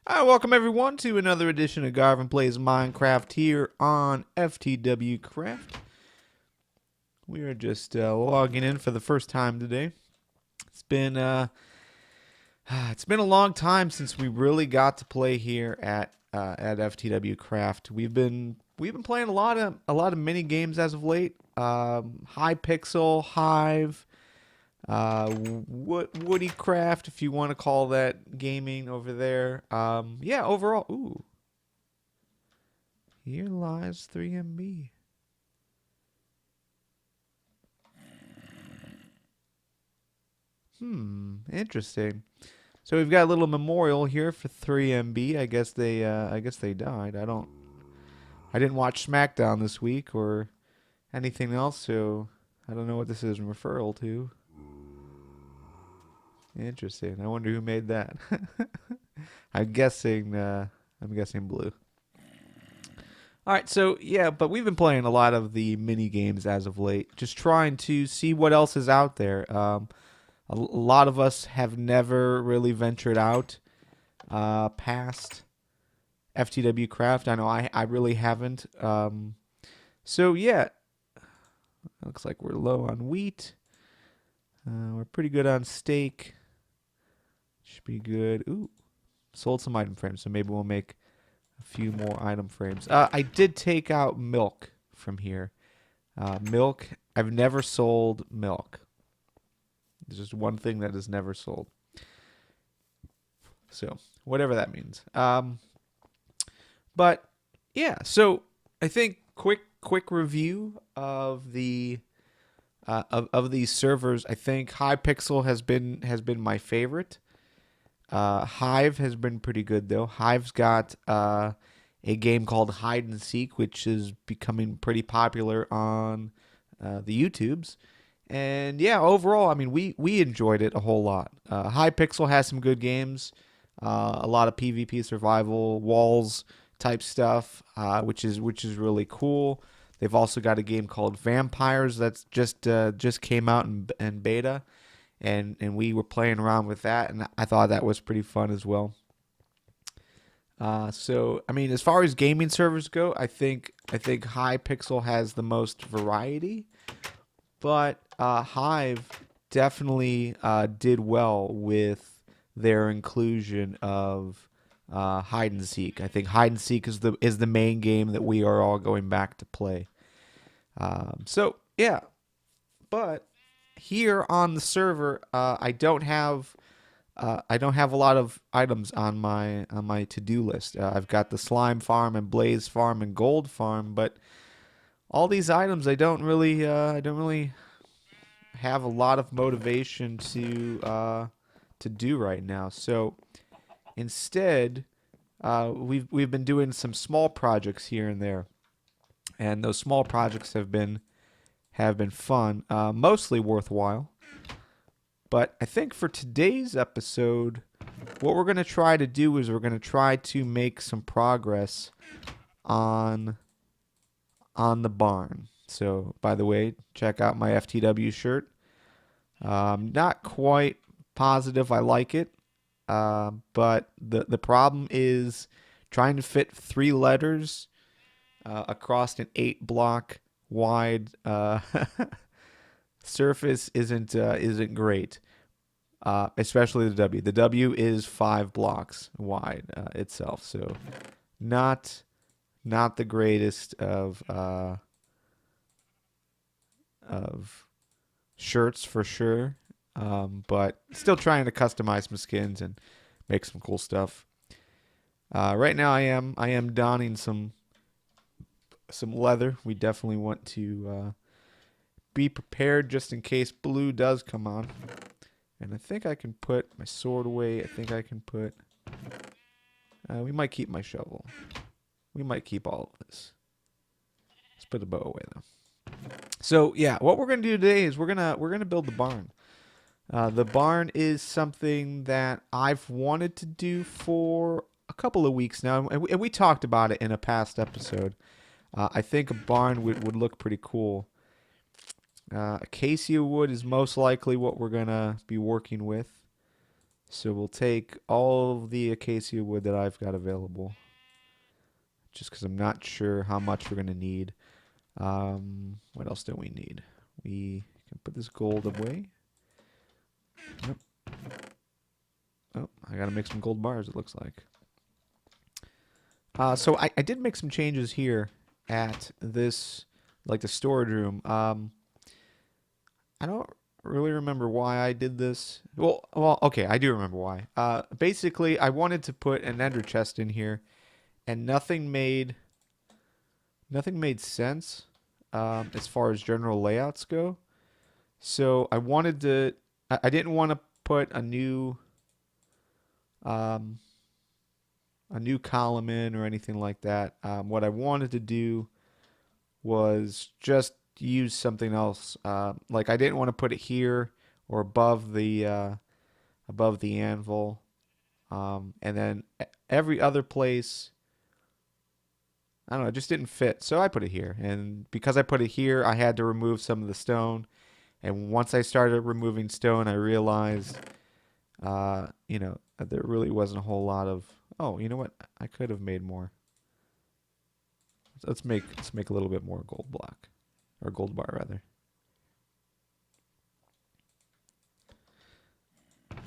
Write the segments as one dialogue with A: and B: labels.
A: Hi, welcome everyone to another edition of Garvin Plays Minecraft here on FTW Craft. We are just logging in for the first time today. It's been uh, it's been a long time since we really got to play here at FTW Craft. We've been playing a lot of mini games as of late. High Pixel, Hive, Woody Craft, if you want to call that gaming over there. Yeah, overall, ooh. Here lies 3MB. Interesting. So we've got a little memorial here for 3MB. I guess they died. I didn't watch SmackDown this week or anything else, so I don't know what this is in referral to. Interesting. I wonder who made that. I'm guessing Blue. All right, so yeah, but we've been playing a lot of the mini games as of late, just trying to see what else is out there. A lot of us have never really ventured out past FTW Craft. I know I really haven't. So yeah, looks like we're low on wheat. We're pretty good on steak. Should be good. Ooh, sold some item frames, so maybe we'll make a few more item frames. I did take out milk from here. Milk. I've never sold milk. There's just one thing that is never sold. So whatever that means. But yeah, so I think quick review of the of these servers. I think Hypixel has been my favorite. Hive has been pretty good though. Hive's got a game called Hide and Seek, which is becoming pretty popular on the YouTubes. And yeah, overall, I mean, we enjoyed it a whole lot. Hypixel has some good games, a lot of PvP survival, walls type stuff, which is really cool. They've also got a game called Vampires that's just came out in beta, and we were playing around with that, and I thought that was pretty fun as well. So I mean, as far as gaming servers go, I think Hypixel has the most variety, but Hive definitely did well with their inclusion of hide and seek. I think hide and seek is the main game that we are all going back to play. So yeah, but here on the server, I don't have a lot of items on my to do list. I've got the slime farm and blaze farm and gold farm, but all these items I don't really have a lot of motivation to do right now. So instead, we've been doing some small projects here and there, and those small projects have been fun, mostly worthwhile. But I think for today's episode, what we're gonna try to do is we're gonna try to make some progress on on the barn. So, by the way, check out my FTW shirt. Not quite positive I like it, but the problem is trying to fit three letters across an 8 block wide surface isn't great. Especially the W. The W is 5 blocks wide itself, so not not the greatest of shirts for sure. But still trying to customize some skins and make some cool stuff. Right now, I am donning some leather. We definitely want to be prepared just in case blue does come on. And I think I can put my sword away. I think I can put. We might keep my shovel. We might keep all of this. Let's put the bow away though. So yeah, what we're gonna do today is we're gonna build the barn. The barn is something that I've wanted to do for a couple of weeks now, and we talked about it in a past episode. I think a barn would look pretty cool. Acacia wood is most likely what we're gonna be working with. So we'll take all of the acacia wood that I've got available, just because I'm not sure how much we're going to need. What else do we need? We can put this gold away. Yep. Oh, I got to make some gold bars, it looks like. So I did make some changes here at this, like the storage room. I don't really remember why I did this. Well, okay, I do remember why. Basically, I wanted to put an ender chest in here, and nothing made sense as far as general layouts go. So I wanted to. I didn't want to put um, a new column in or anything like that. What I wanted to do was just use something else. Like I didn't want to put it here or above the anvil, and then every other place. I don't know, it just didn't fit. So I put it here. And because I put it here, I had to remove some of the stone. And once I started removing stone, I realized, there really wasn't a whole lot of. Oh, you know what? I could have made more. Let's make a little bit more gold block, or gold bar rather.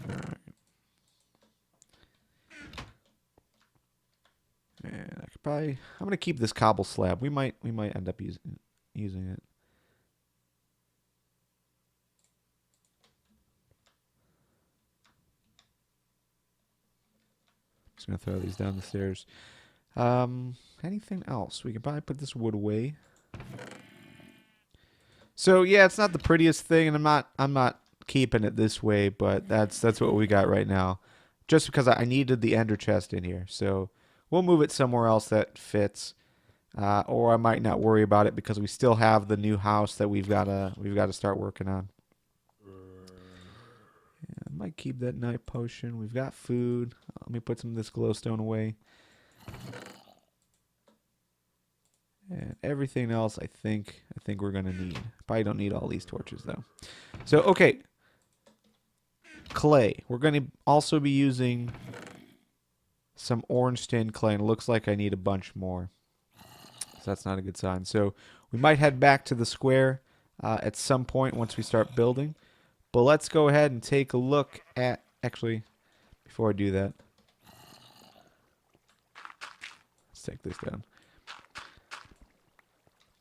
A: All right. And I could probably. I'm gonna keep this cobble slab. We might end up using it. Just gonna throw these down the stairs. Anything else? We can probably put this wood away. So yeah, it's not the prettiest thing, and I'm not keeping it this way, but that's what we got right now. Just because I needed the ender chest in here, so we'll move it somewhere else that fits, or I might not worry about it because we still have the new house that we've got to start working on. Yeah, I might keep that night potion. We've got food. Let me put some of this glowstone away. And everything else, I think we're gonna need. Probably don't need all these torches though. So okay, clay. We're gonna also be using some orange stained clay, and it looks like I need a bunch more. So that's not a good sign. So we might head back to the square at some point once we start building. But let's go ahead and take a look at. Actually, before I do that, let's take this down.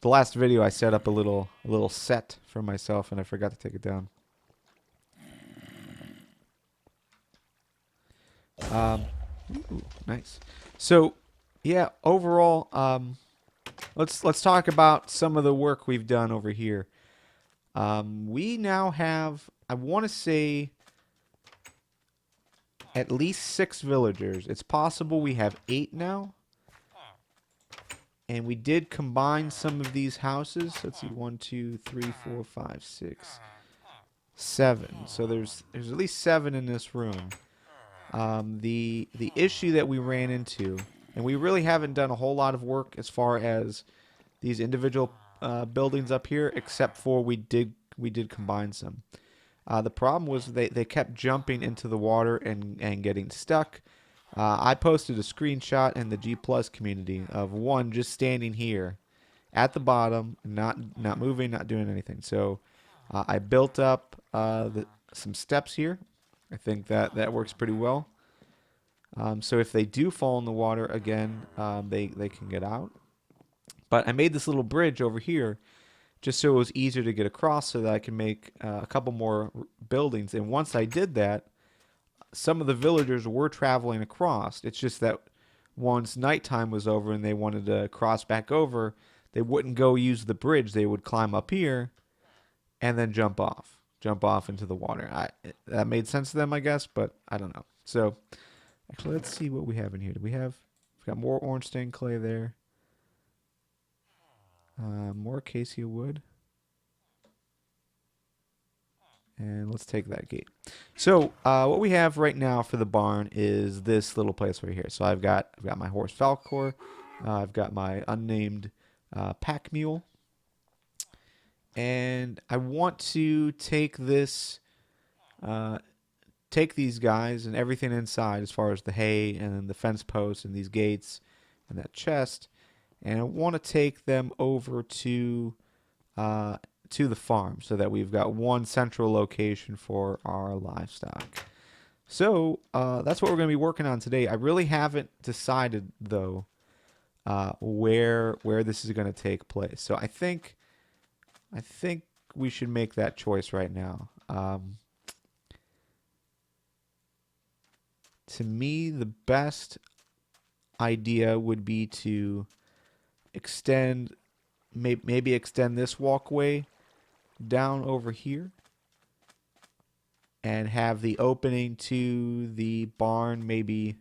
A: The last video I set up a little set for myself and I forgot to take it down. Ooh, nice. So, yeah, overall, let's talk about some of the work we've done over here. We now have, I want to say, at least 6 villagers. It's possible we have 8 now. And we did combine some of these houses. Let's see, 1, 2, 3, 4, 5, 6, 7. So there's at least 7 in this room. The issue that we ran into, and we really haven't done a whole lot of work as far as these individual buildings up here, except for we did combine some. The problem was they kept jumping into the water and getting stuck. I posted a screenshot in the G Plus community of one just standing here at the bottom, not moving, not doing anything. So I built up some steps here. I think that works pretty well. So if they do fall in the water again, they can get out. But I made this little bridge over here just so it was easier to get across so that I can make a couple more buildings. And once I did that, some of the villagers were traveling across. It's just that once nighttime was over and they wanted to cross back over, they wouldn't go use the bridge. They would climb up here and then jump off into the water. That made sense to them, I guess, but I don't know. So actually, let's see what we have in here. We've got more orange stained clay there. More acacia wood. And let's take that gate. So what we have right now for the barn is this little place right here. So I've got my horse Falcor. I've got my unnamed pack mule. And I want to take this take these guys and everything inside, as far as the hay and the fence posts and these gates and that chest, and I want to take them over uh, to the farm so that we've got one central location for our livestock. So that's what we're going to be working on today. I really haven't decided though where this is going to take place. So I think we should make that choice right now. To me, the best idea would be to extend, maybe extend this walkway down over here and have the opening to the barn maybe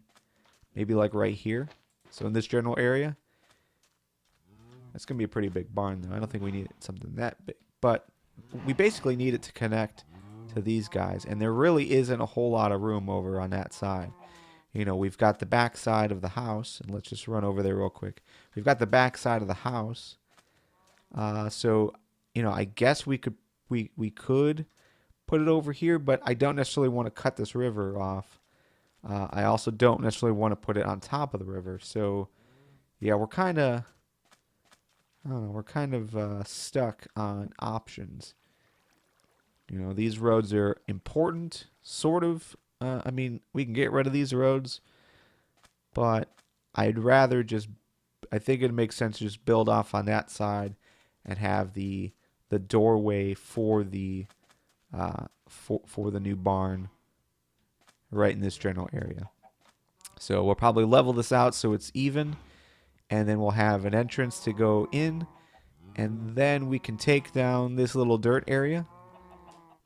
A: like right here. So in this general area. That's going to be a pretty big barn though. I don't think we need something that big. But we basically need it to connect to these guys. And there really isn't a whole lot of room over on that side. You know, we've got the back side of the house. And let's just run over there real quick. We've got the back side of the house. So, you know, I guess we could put it over here, but I don't necessarily want to cut this river off. I also don't necessarily want to put it on top of the river. So, yeah, we're kind of, I don't know, we're kind of stuck on options. You know, these roads are important, sort of. I mean, we can get rid of these roads, but I'd rather just, I think it makes sense to just build off on that side and have the doorway for the for the new barn right in this general area. So we'll probably level this out so it's even, and then we'll have an entrance to go in, and then we can take down this little dirt area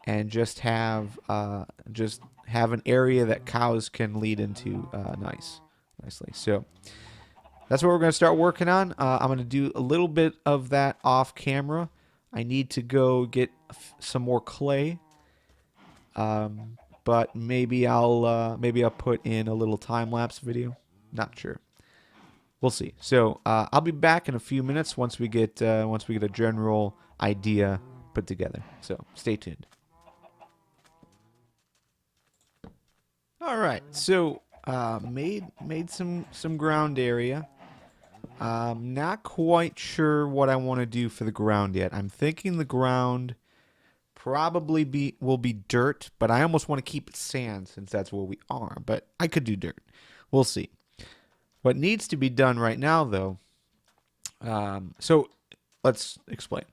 A: and just have an area that cows can lead into nicely. So that's what we're going to start working on. I'm going to do a little bit of that off camera. I need to go get some more clay, but maybe I'll put in a little time lapse video. Not sure. We'll see. So I'll be back in a few minutes once we get a general idea put together. So stay tuned. All right. So made some ground area. Not quite sure what I want to do for the ground yet. I'm thinking the ground probably will be dirt, but I almost want to keep it sand since that's where we are. But I could do dirt. We'll see. What needs to be done right now, though, so let's explain.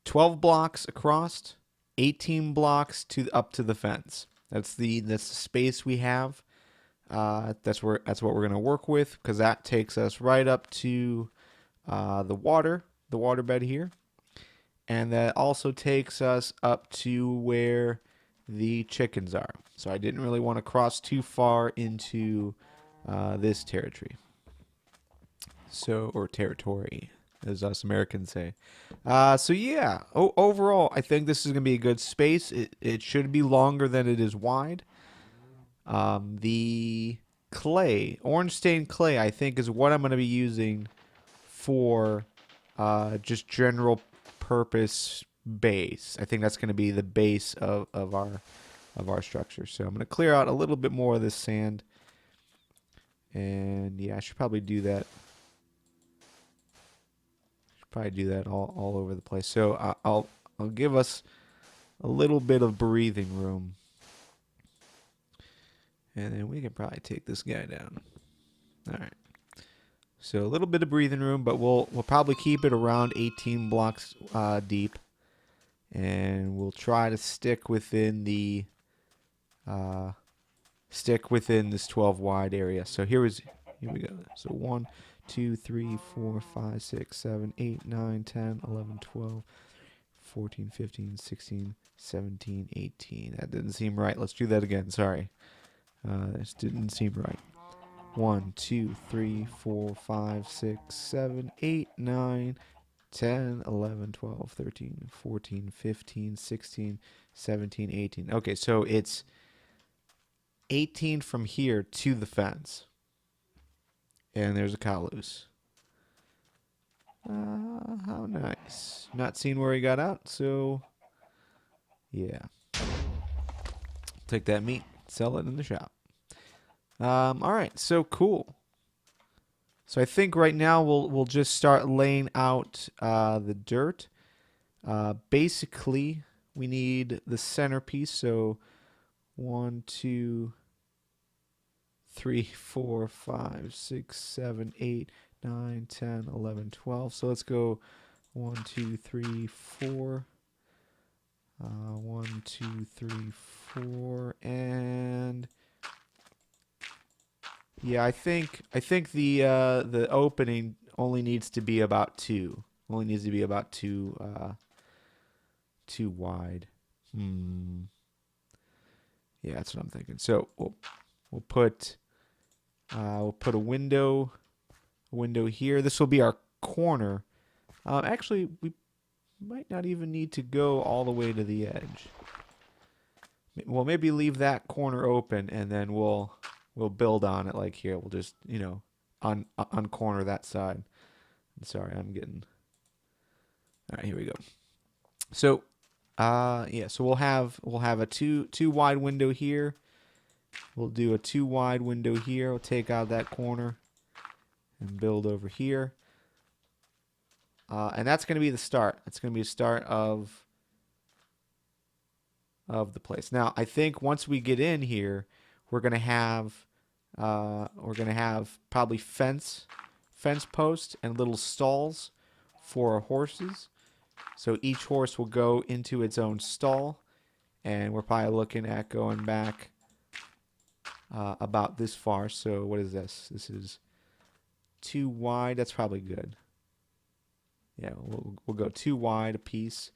A: 12 blocks across, 18 blocks up to the fence. That's the space we have. That's what we're going to work with, because that takes us right up to the water bed here, and that also takes us up to where the chickens are. So I didn't really want to cross too far into this territory. So, or territory, as us Americans say. So yeah, overall, I think this is going to be a good space. It should be longer than it is wide. The clay, orange stained clay, I think is what I'm going to be using for just general purpose base. I think that's going to be the base of our structure. So I'm going to clear out a little bit more of this sand. And yeah, I should probably do that. All over the place. So I'll give us a little bit of breathing room, and then we can probably take this guy down. All right. So a little bit of breathing room, but we'll probably keep it around 18 blocks deep, and we'll try to stick within this 12 wide area. So here we go. So 1, 2, 3, 4, 5, 6, 7, 8, 9, 10, 11, 12, 14, 15, 16, 17, 18. That didn't seem right. Let's do that again. Sorry. This didn't seem right. 1, 2, 3, 4, 5, 6, 7, 8, 9, 10, 11, 12, 13, 14, 15, 16, 17, 18. Okay, so it's 18 from here to the fence. And there's a cow loose. How nice. Not seeing where he got out, so yeah. Take that meat, Sell it in the shop. All right, so cool. So I think right now we'll just start laying out the dirt. Basically, we need the centerpiece. So 1, 2, 3, 4, 5, 6, 7, 8, 9, 10, 11, 12. So let's go 1, 2, 3, 4. 1, 2, 3, 4, and yeah, I think the opening only needs to be about 2. Only needs to be about 2 wide. Yeah, that's what I'm thinking. So we'll put a window here. This will be our corner. Actually, we might not even need to go all the way to the edge. Well, maybe leave that corner open, and then we'll build on it like here. We'll just on corner that side. I'm sorry, I'm getting. All right, here we go. So, yeah. So we'll have a two wide window here. We'll do a 2 wide window here. We'll take out that corner and build over here. And that's going to be the start. That's going to be the start of the place. Now, I think once we get in here, we're going to have probably fence posts and little stalls for our horses. So each horse will go into its own stall, and we're probably looking at going back about this far. So what is this? This is 2 wide. That's probably good. Yeah, we'll go 2 wide a piece.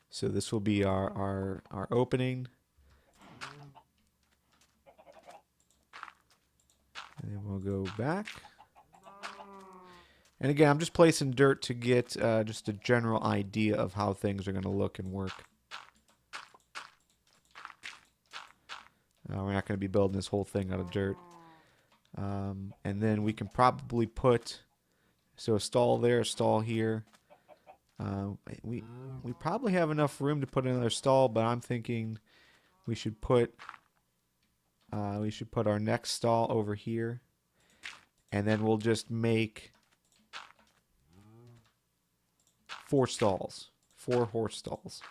A: So this will be our opening. And then we'll go back. And again, I'm just placing dirt to get just a general idea of how things are going to look and work. We're not going to be building this whole thing out of dirt. And then we can probably put, so a stall there, a stall here. We probably have enough room to put another stall, but I'm thinking we should put our next stall over here, and then we'll just make 4 stalls, 4 horse stalls.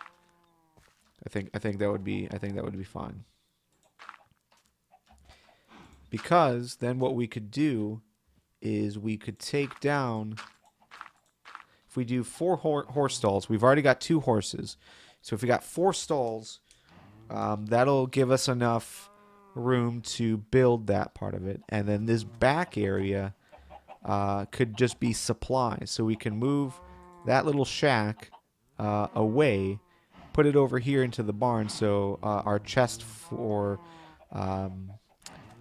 A: I think that would be fine. Because then what we could do is we could take down, if we do 4 horse stalls, we've already got 2 horses. So if we got 4 stalls, that'll give us enough room to build that part of it. And then this back area could just be supplies. So we can move that little shack away, put it over here into the barn. So our chest for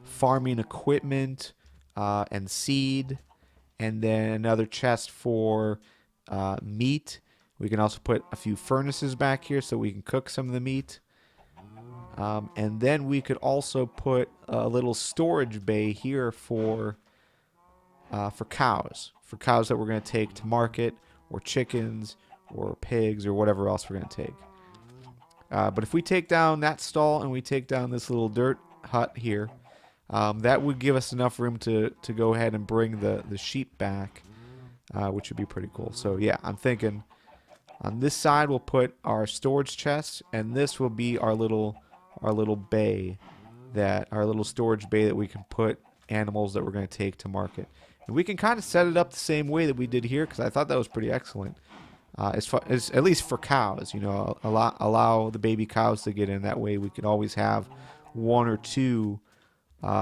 A: farming equipment and seed, and then another chest for meat. We can also put a few furnaces back here so we can cook some of the meat. And then we could also put a little storage bay here for cows. For cows that we're going to take to market, or chickens, or pigs, or whatever else we're going to take. But if we take down that stall and we take down this little dirt hut here, that would give us enough room to go ahead and bring the sheep back, which would be pretty cool. So yeah, I'm thinking on this side we'll put our storage chest, and this will be our little bay, our little storage bay that we can put animals that we're going to take to market. And we can kind of set it up the same way that we did here, because I thought that was pretty excellent. As far as, at least for cows, allow the baby cows to get in. That way we could always have 1 or 2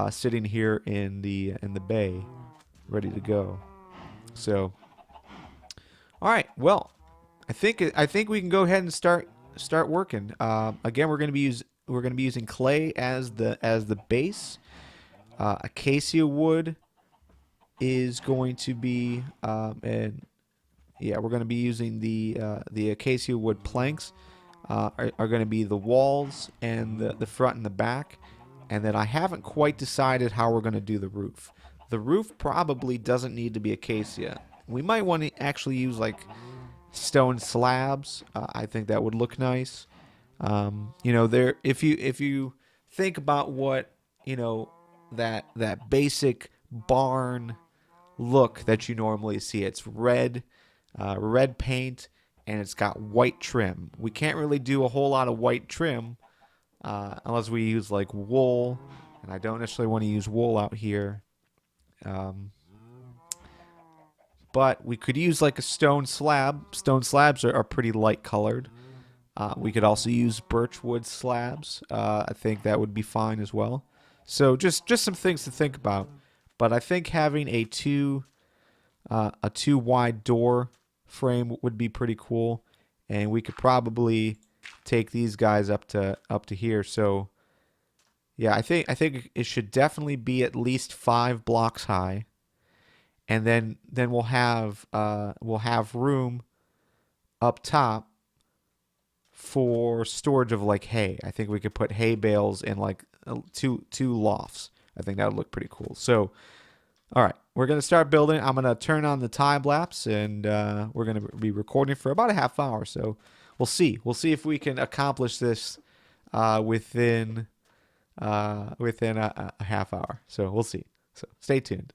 A: sitting here in the bay, ready to go. So, all right. Well, I think we can go ahead and start working. Again, we're going to be using clay as the base. Acacia wood is going to be and yeah, we're going to be using the acacia wood planks. Are going to be the walls and the front and the back. And then I haven't quite decided how we're going to do the roof. The roof probably doesn't need to be acacia. We might want to actually use like stone slabs. I think that would look nice. You know, there if you think about what, you know, that basic barn look that you normally see, it's red paint, and it's got white trim. We can't really do a whole lot of white trim unless we use like wool, and I don't necessarily want to use wool out here. Um, but we could use like a stone slab. Stone slabs are pretty light colored. We could also use birchwood slabs. I think that would be fine as well. So just some things to think about. But I think having a two wide door frame would be pretty cool, and we could probably take these guys up to here. So yeah, I think it should definitely be at least 5 blocks high, and then we'll have room up top for storage of like hay. I think we could put hay bales in like two lofts. I think that would look pretty cool. So, all right, we're gonna start building. I'm gonna turn on the time lapse, and we're gonna be recording for about a half hour. So, we'll see. We'll see if we can accomplish this within within a half hour. So we'll see. So stay tuned.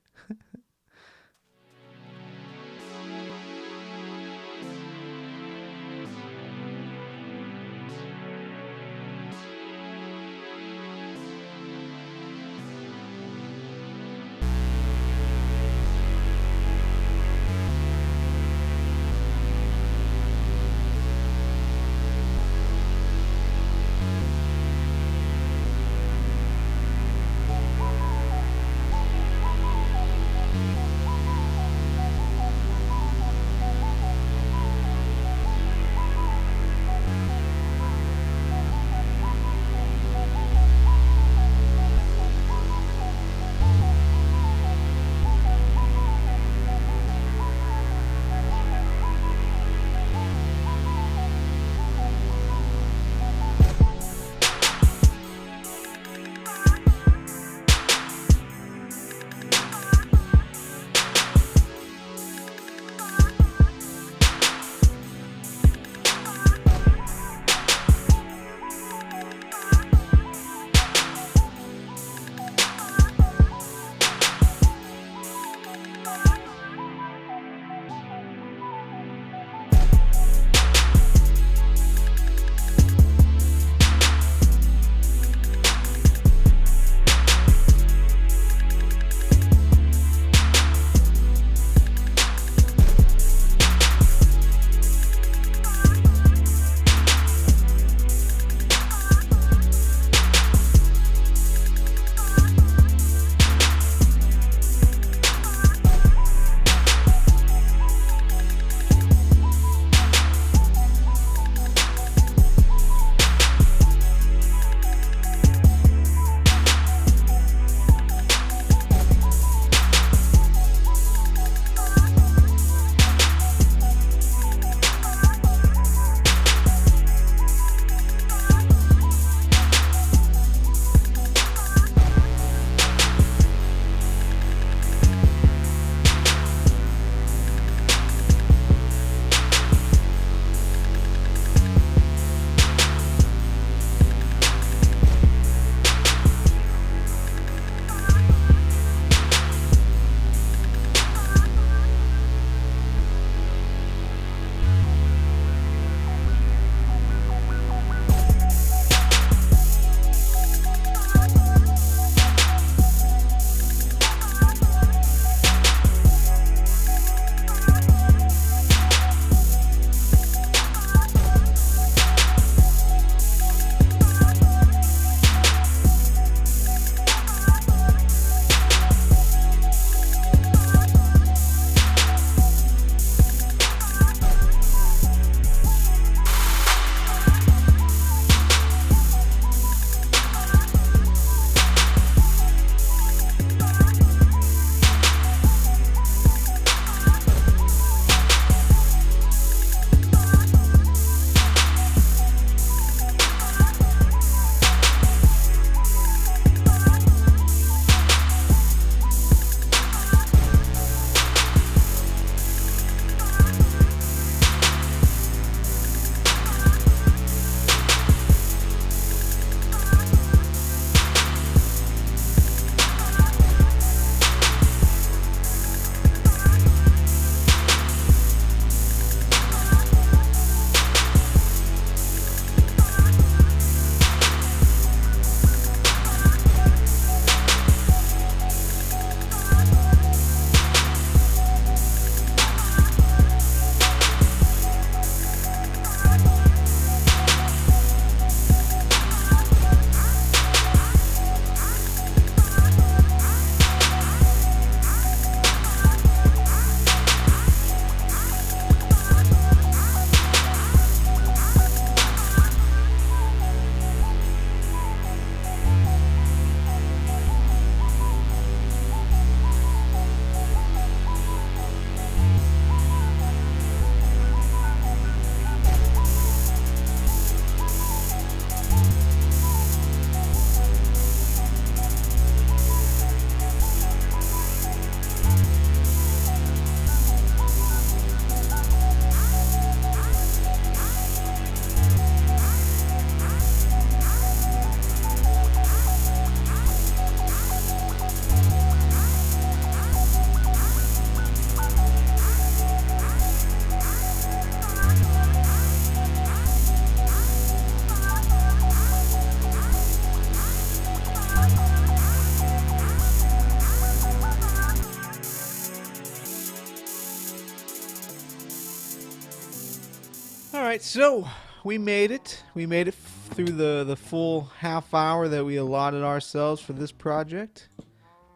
A: right, so we made it. We made it through the full half hour that we allotted ourselves for this project.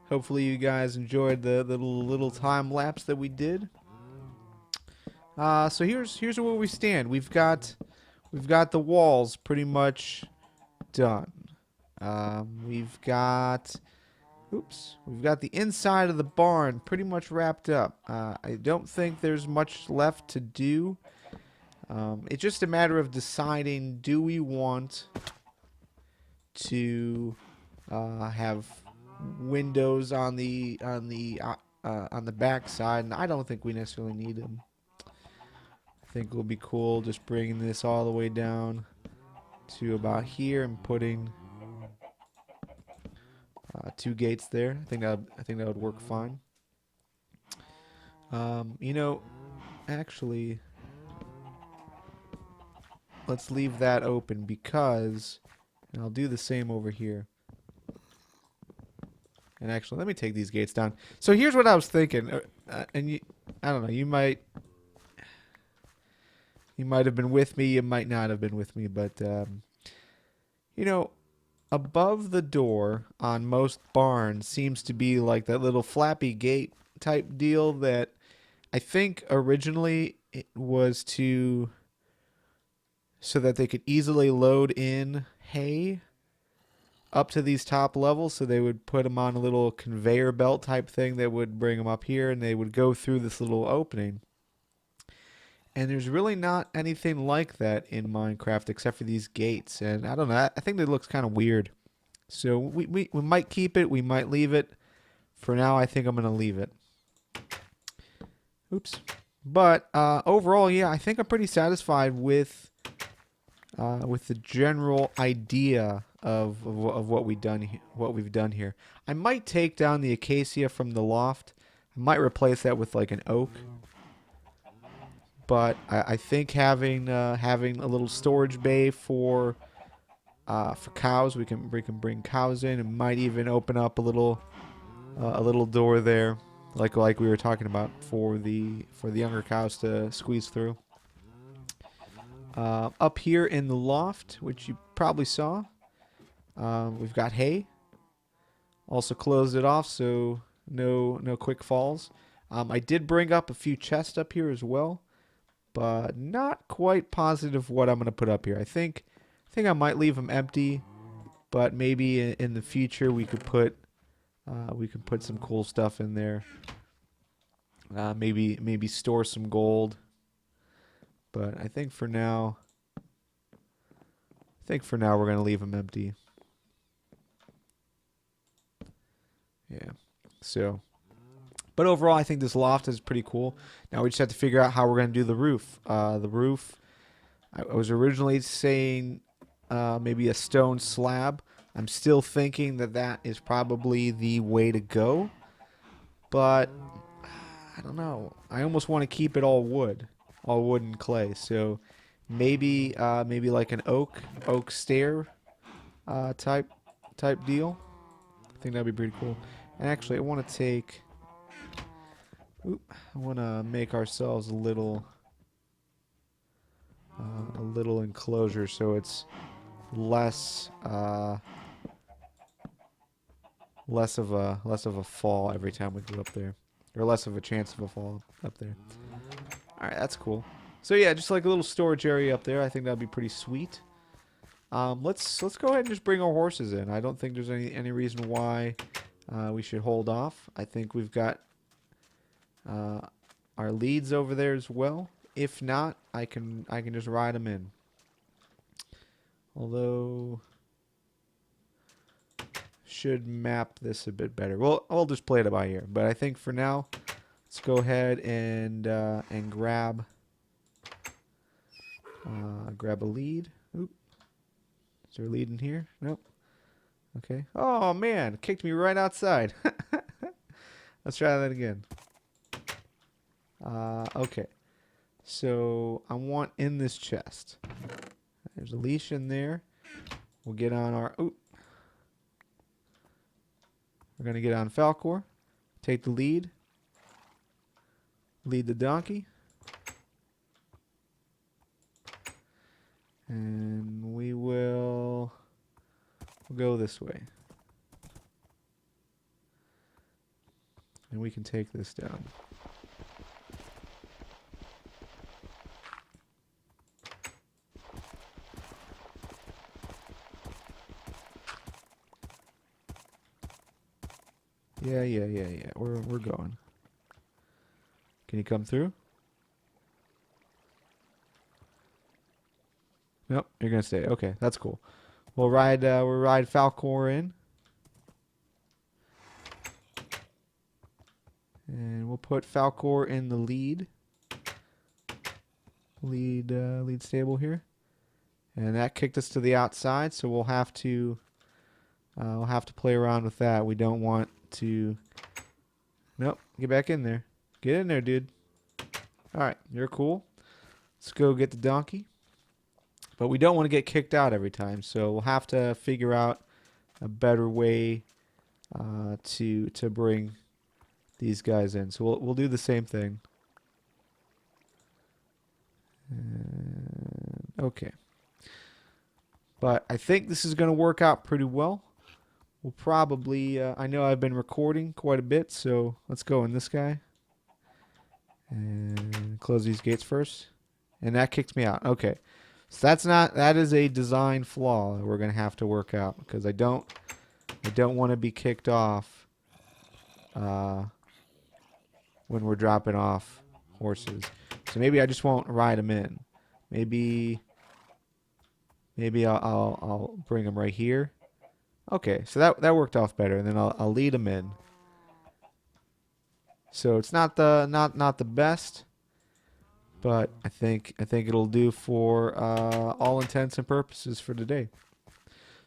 A: Hopefully you guys enjoyed the little time lapse that we did. So here's where we stand. We've got the walls pretty much done. We've got we've got the inside of the barn pretty much wrapped up. I don't think there's much left to do. It's just a matter of deciding, do we want to have windows on the back side, and I don't think we necessarily need them. I think it will be cool just bringing this all the way down to about here and putting 2 gates there. I think that would work fine. You know, actually, let's leave that open because, and I'll do the same over here. And actually, let me take these gates down. So here's what I was thinking, and I don't know, you might have been with me, you might not have been with me, but you know, above the door on most barns seems to be like that little flappy gate type deal that I think originally it was so that they could easily load in hay up to these top levels. So they would put them on a little conveyor belt type thing that would bring them up here, and they would go through this little opening. And there's really not anything like that in Minecraft except for these gates. And I don't know, I think it looks kind of weird. So we might keep it, we might leave it. For now, I think I'm going to leave it. Oops. But overall, yeah, I think I'm pretty satisfied with the general idea of what we've done here. I might take down the acacia from the loft. I might replace that with like an oak. But I think having a little storage bay for cows, we can bring cows in, and might even open up a little door there, like we were talking about, for the younger cows to squeeze through. Up here in the loft, which you probably saw, we've got hay. Also closed it off so no quick falls. I did bring up a few chests up here as well, but not quite positive what I'm going to put up here. I think I might leave them empty, but maybe in the future we could put some cool stuff in there. Maybe store some gold. But I think for now we're going to leave them empty. Yeah. So, but overall, I think this loft is pretty cool. Now we just have to figure out how we're going to do the roof. The roof, I was originally saying maybe a stone slab. I'm still thinking that is probably the way to go. But I don't know. I almost want to keep it all wood and clay. So maybe like an oak stair type deal. I think that'd be pretty cool. And actually, I want to make ourselves a little enclosure so it's less of a fall every time we go up there, or less of a chance of a fall up there. All right, that's cool. So yeah, just like a little storage area up there. I think that'd be pretty sweet. Let's go ahead and just bring our horses in. I don't think there's any reason why we should hold off. I think we've got our leads over there as well. If not, I can just ride them in. Although, should map this a bit better. Well, I'll just play it by ear. But I think for now, let's go ahead and grab a lead. Oop. Is there a lead in here? Nope. Okay. Oh man, kicked me right outside. Let's try that again. Okay. So I want in this chest. There's a leash in there. We'll get on our. Oop. We're gonna get on Falcor. Take the lead. Lead the donkey. go this way. And we can take this down. Yeah. We're going. Can you come through? Nope, you're gonna stay. Okay, that's cool. We'll ride Falcor in. And we'll put Falcor in the lead stable here. And that kicked us to the outside, so we'll have to play around with that. We don't want to. Nope, get back in there. Get in there, dude. All right, you're cool. Let's go get the donkey. But we don't want to get kicked out every time, so we'll have to figure out a better way to bring these guys in. So we'll do the same thing. Okay. But I think this is going to work out pretty well. We'll probably, I know I've been recording quite a bit, so let's go in this guy. And close these gates first. And that kicked me out. Okay. So that is a design flaw that we're going to have to work out, because I don't want to be kicked off when we're dropping off horses. So maybe I just won't ride them in. Maybe I'll bring them right here. Okay, so that worked off better, and then I'll lead them in. So it's not the best, but I think it'll do for all intents and purposes for today.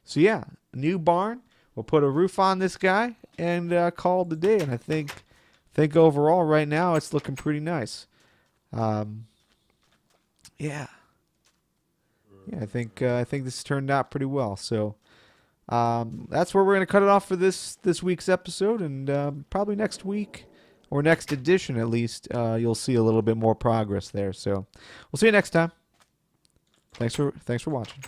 A: So yeah, new barn. We'll put a roof on this guy and call it a day. And I think overall right now it's looking pretty nice. Yeah. I think this turned out pretty well. So that's where we're gonna cut it off for this week's episode, and probably next week, or next edition at least, you'll see a little bit more progress there. So we'll see you next time. Thanks for watching.